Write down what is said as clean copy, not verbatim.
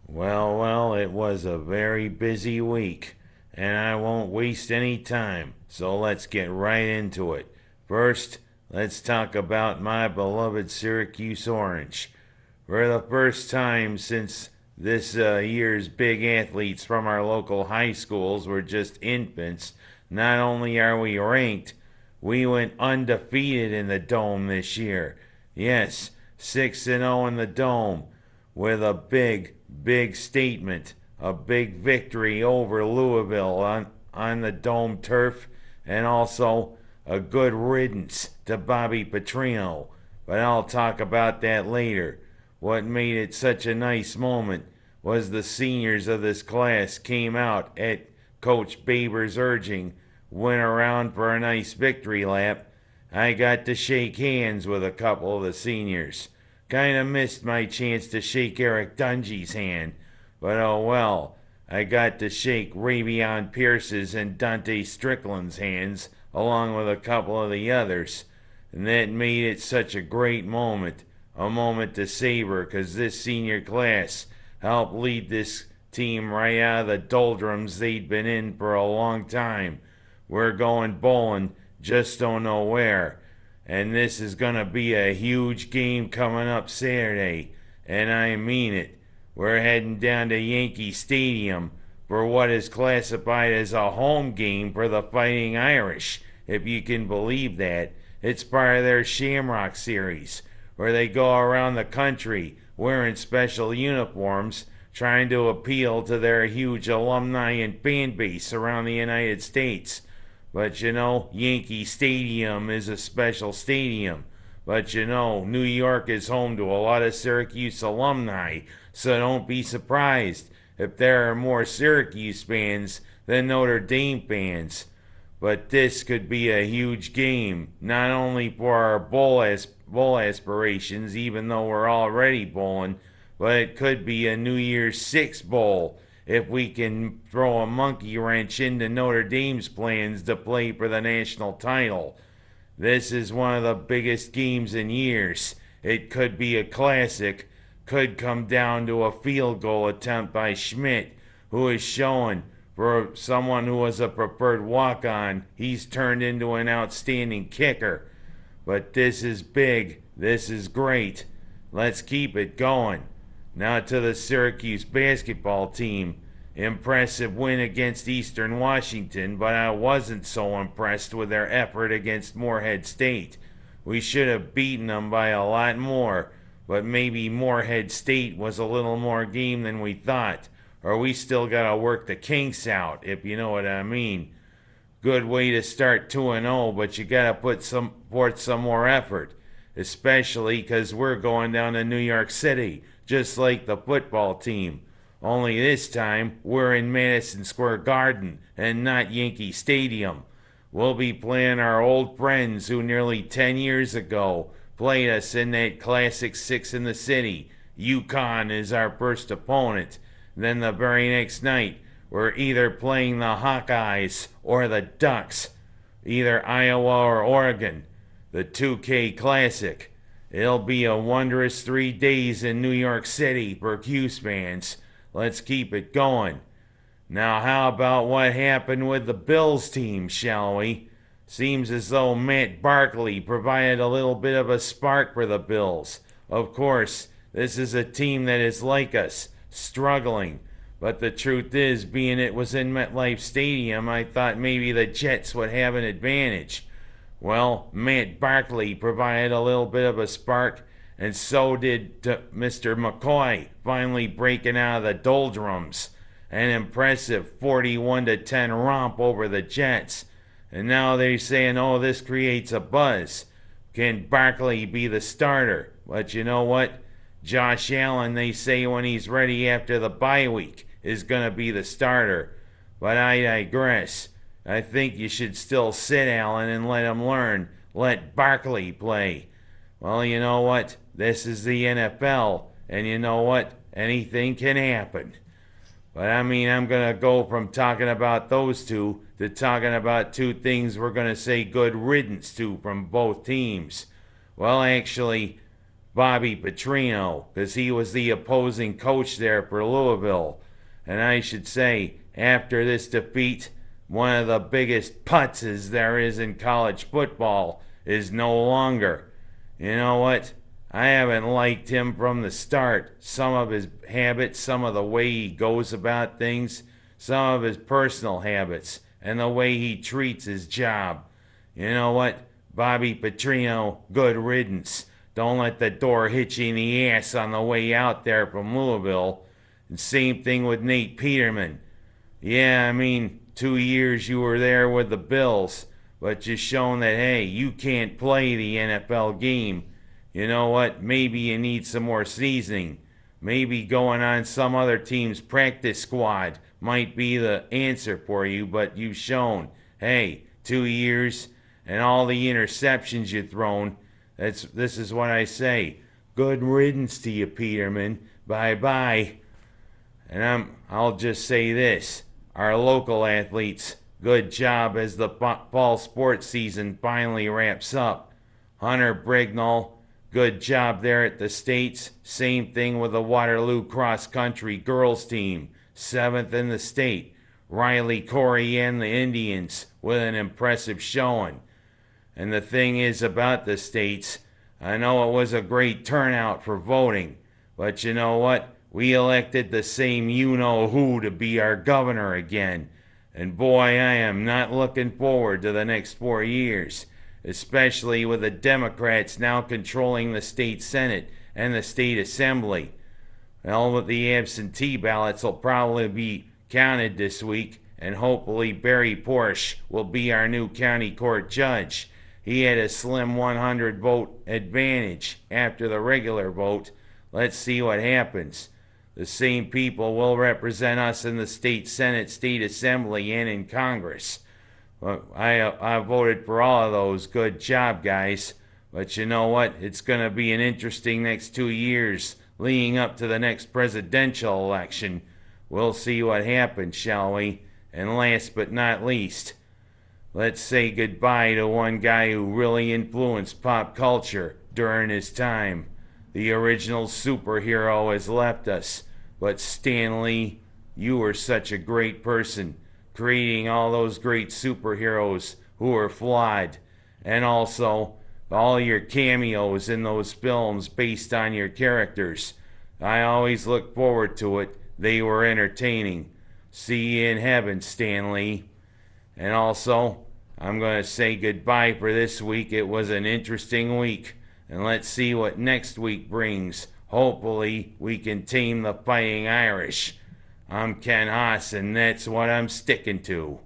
Well, it was a very busy week, and I won't waste any time, so let's get right into it. First, let's talk about my beloved Syracuse Orange. For the first time since this year's big athletes from our local high schools were just infants, not only are we ranked, we went undefeated in the Dome this year. Yes, 6-0 in the Dome with a big statement, a big victory over Louisville on the Dome turf, and also a good riddance to Bobby Petrino. But I'll talk about that later. What made it such a nice moment was the seniors of this class came out at Coach Baber's urging, went around for a nice victory lap. I got to shake hands with a couple of the seniors. Kinda missed my chance to shake Eric Dungy's hand, but oh well. I got to shake Ravion Pierce's and Dante Strickland's hands, along with a couple of the others, and that made it such a great moment. A moment to savor, 'cause this senior class helped lead this team right out of the doldrums they'd been in for a long time. We're going bowling, just don't know where. And this is going to be a huge game coming up Saturday, and I mean it. We're heading down to Yankee Stadium for what is classified as a home game for the Fighting Irish, if you can believe that. It's part of their Shamrock series, where they go around the country wearing special uniforms, trying to appeal to their huge alumni and fan base around the United States. But you know, Yankee Stadium is a special stadium. But you know, New York is home to a lot of Syracuse alumni, so don't be surprised if there are more Syracuse fans than Notre Dame fans. But this could be a huge game, not only for our bowl aspirations, even though we're already bowling, but it could be a New Year's Six bowl if we can throw a monkey wrench into Notre Dame's plans to play for the national title. This is one of the biggest games in years. It could be a classic, could come down to a field goal attempt by Schmidt, who is showing for someone who was a preferred walk-on, he's turned into an outstanding kicker. But this is big. This is great. Let's keep it going. Now to the Syracuse basketball team. Impressive win against Eastern Washington, but I wasn't so impressed with their effort against Morehead State. We should have beaten them by a lot more, but maybe Morehead State was a little more game than we thought, or we still gotta work the kinks out, if you know what I mean. Good way to start 2-0, but you gotta put forth some more effort, especially 'cause we're going down to New York City, just like the football team. Only this time, we're in Madison Square Garden and not Yankee Stadium. We'll be playing our old friends who nearly 10 years ago played us in that classic Six in the City. UConn is our first opponent. Then the very next night, we're either playing the Hawkeyes or the Ducks, either Iowa or Oregon, the 2K Classic. It'll be a wondrous 3 days in New York City for Cuse fans. Let's keep it going. Now, how about what happened with the Bills team, shall we? Seems as though Matt Barkley provided a little bit of a spark for the Bills. Of course, this is a team that is like us, struggling. But the truth is, being it was in MetLife Stadium, I thought maybe the Jets would have an advantage. Well, Matt Barkley provided a little bit of a spark, and so did Mr. McCoy, finally breaking out of the doldrums. An impressive 41-10 romp over the Jets. And now they're saying, oh, this creates a buzz. Can Barkley be the starter? But you know what? Josh Allen, they say when he's ready after the bye week, is going to be the starter. But I digress. I think you should still sit Allen and let him learn. Let Barkley play. Well, you know what? This is the NFL, and you know what? Anything can happen. But I mean, I'm going to go from talking about those two to talking about two things we're going to say good riddance to from both teams. Well, actually, Bobby Petrino, because he was the opposing coach there for Louisville. And I should say, after this defeat, one of the biggest putzes there is in college football is no longer. You know what? I haven't liked him from the start. Some of his habits, some of the way he goes about things, some of his personal habits, and the way he treats his job. You know what? Bobby Petrino, good riddance. Don't let the door hit you in the ass on the way out there from Louisville. And same thing with Nate Peterman. Yeah, I mean, 2 years you were there with the Bills, but just shown that, hey, you can't play the NFL game. You know what? Maybe you need some more seasoning. Maybe going on some other team's practice squad might be the answer for you, but you've shown, hey, 2 years and all the interceptions you've thrown. This is what I say. Good riddance to you, Peterman. Bye-bye. And I'll just say this. Our local athletes, good job as the fall sports season finally wraps up. Hunter Brignall, good job there at the States. Same thing with the Waterloo cross country girls team, 7th in the state. Riley Corey and the Indians with an impressive showing. And the thing is about the States, I know it was a great turnout for voting, but you know what? We elected the same you-know-who to be our governor again. And boy, I am not looking forward to the next 4 years, especially with the Democrats now controlling the state Senate and the state Assembly. Well, the absentee ballots will probably be counted this week, and hopefully Barry Porsche will be our new county court judge. He had a slim 100 vote advantage after the regular vote. Let's see what happens. The same people will represent us in the state Senate, state Assembly, and in Congress. I voted for all of those. Good job, guys. But you know what? It's going to be an interesting next 2 years leading up to the next presidential election. We'll see what happens, shall we? And last but not least, let's say goodbye to one guy who really influenced pop culture during his time. The original superhero has left us, but Stan Lee, you were such a great person, creating all those great superheroes who were flawed, and also all your cameos in those films based on your characters. I always look forward to it. They were entertaining. See you in heaven, Stan Lee. And also, I'm going to say goodbye for this week. It was an interesting week. And let's see what next week brings. Hopefully, we can tame the Fighting Irish. I'm Ken Haas, and that's what I'm sticking to.